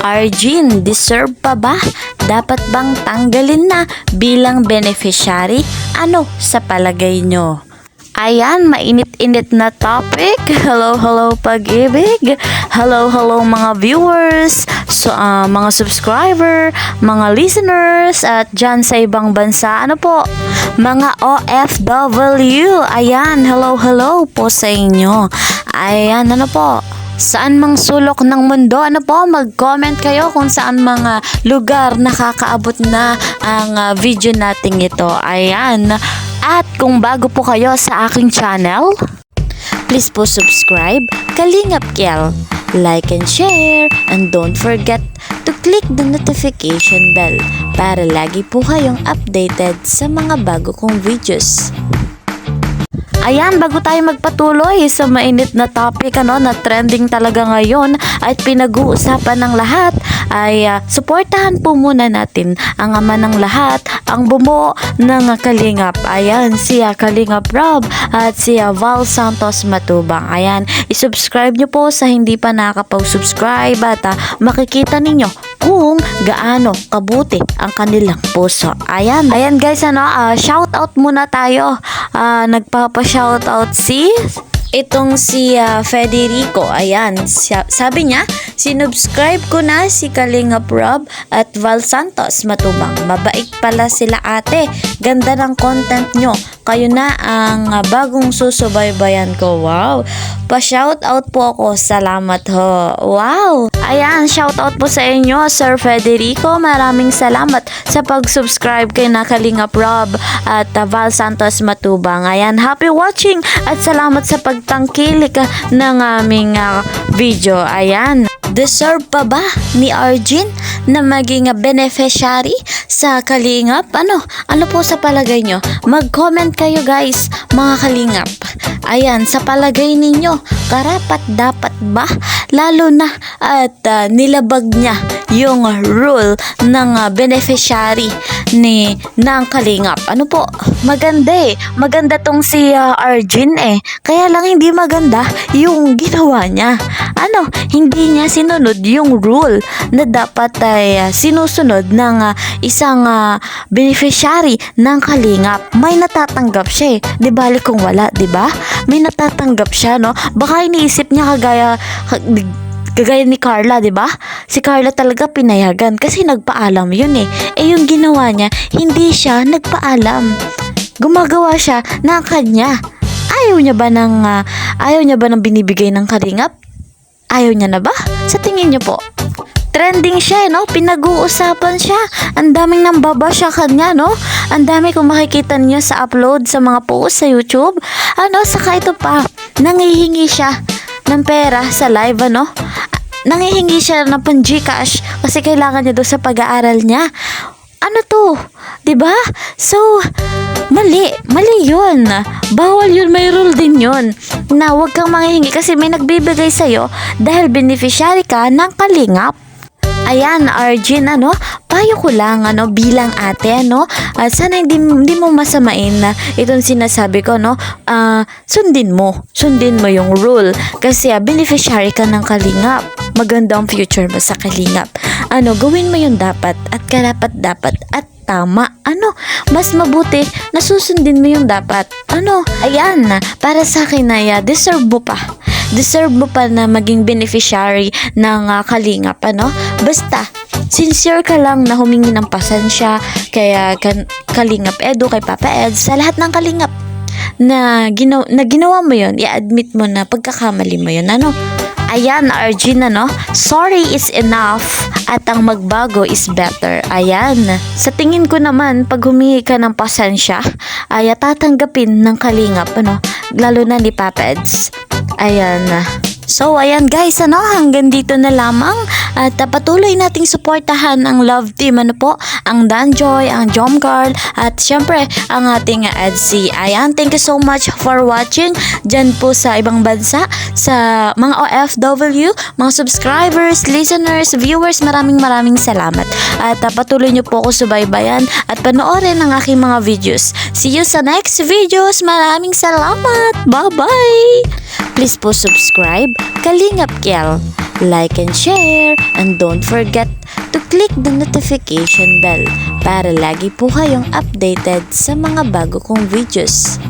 Arjin, deserve pa ba? Dapat bang tanggalin na bilang beneficiary? Ano sa palagay nyo? Ayan, mainit-init na topic. Hello pag-ibig. Hello mga viewers, mga subscriber, mga listeners, at dyan sa ibang bansa. Ano po? Mga OFW. Ayan, hello po sa inyo. Ayan, ano po? Saan mang sulok ng mundo, ano po, mag-comment kayo kung saan mga lugar nakakaabot na ang video nating ito. Ayan. At kung bago po kayo sa aking channel, please po subscribe, Kalingap Kiel, like and share, and don't forget to click the notification bell para lagi po kayong updated sa mga bago kong videos. Ayan, bago tayo magpatuloy sa mainit na topic na trending talaga ngayon at pinag-uusapan ng lahat, ay suportahan po muna natin ang ama ng lahat, ang bumuo ng Kalingap. Ayan, si Kalingap Rob at si Val Santos Matubang. Ayan, isubscribe nyo po sa hindi pa nakakapag-subscribe at makikita ninyo kung gaano kabuti ang kanilang puso. Ayan guys, shout out muna tayo. Nagpapa-shoutout si Federico. Ayan, sabi niya, sinubscribe ko na si Kalingap Rob at Val Santos Matubang. Mabait pala sila ate. Ganda ng content nyo. Kayo na ang bagong susubaybayan ko. Wow! Pa-shoutout po ako. Salamat ho. Wow! Ayan, shoutout po sa inyo, Sir Federico. Maraming salamat sa pag-subscribe kay na Kalingap Rob at Val Santos Matubang. Ayan, happy watching at salamat sa pagtangkilik ng aming video. Ayan, deserve pa ba ni Arjin na maging beneficiary sa Kalingap? Ano po sa palagay nyo? Mag-comment kayo guys, mga Kalingap. Ayan, sa palagay ninyo, karapat dapat ba? Lalo na at nilabag niya yung rule ng beneficiary ng Kalingap. Ano po? Maganda Maganda tong si Arjin Kaya lang hindi maganda yung ginawa niya. Hindi niya sinunod yung rule na dapat ay sinusunod ng isang beneficiary ng Kalingap. May natatanggap siya Di bali kung wala, di ba? May natatanggap siya, no? Baka iniisip niya kagaya ni Carla, di ba? Si Carla talaga pinayagan kasi nagpaalam yun yung ginawa niya, hindi siya nagpaalam. Gumagawa siya ng kanya. Ayaw niya ba ng binibigay ng Kalingap? Ayaw niya na ba? Sa tingin niyo po? Trending siya, Pinag-uusapan siya. Ang daming nambaba siya kanya, Ang dami kung makikita niyo sa upload sa mga post sa YouTube. Saka ito pa, nangihingi siya ng pera sa live, Nangihingi siya ng pang-Gcash kasi kailangan niya doon sa pag-aaral niya. Ano to? 'Di ba? So, mali 'yun. Bawal 'yun, may rule din 'yun. Na huwag kang manghihingi kasi may nagbibigay sa iyo dahil beneficiary ka ng Kalingap. Ayan, Arjin, payo ko lang, bilang ate, at sana hindi mo masamain na itong sinasabi ko, sundin mo yung rule, kasi beneficiary ka ng Kalingap. Maganda ang future mo sa Kalingap. Gawin mo yung dapat at karapat dapat at tama. Mas mabuti na susundin mo yung dapat. Ayan, para sa akin na deserve mo pa. Deserve mo pa na maging beneficiary ng Kalingap, Basta, sincere ka lang na humingi ng pasensya kaya Kalingap Edu, kay Papa Ed, sa lahat ng Kalingap na ginawa mo yun, i-admit mo na pagkakamali mo yun, Ayan, Arjin, sorry is enough at ang magbago is better. Ayan, sa tingin ko naman, pag humingi ka ng pasensya, ay tatanggapin ng Kalingap, lalo na ni Papa Eds. Ayan. So, ayan guys, hanggang dito na lamang at patuloy nating suportahan ang Love Team, ang Danjoy, ang Jomcarl, at syempre, ang ating Edsy. Ayan, thank you so much for watching dyan po sa ibang bansa, sa mga OFW, mga subscribers, listeners, viewers, maraming salamat. At patuloy nyo po ako subaybayan at panoorin ang aking mga videos. See you sa next videos. Maraming salamat. Bye-bye! Please po subscribe, Kalingap Kiel, like and share, and don't forget to click the notification bell para lagi po kayong updated sa mga bago kong videos.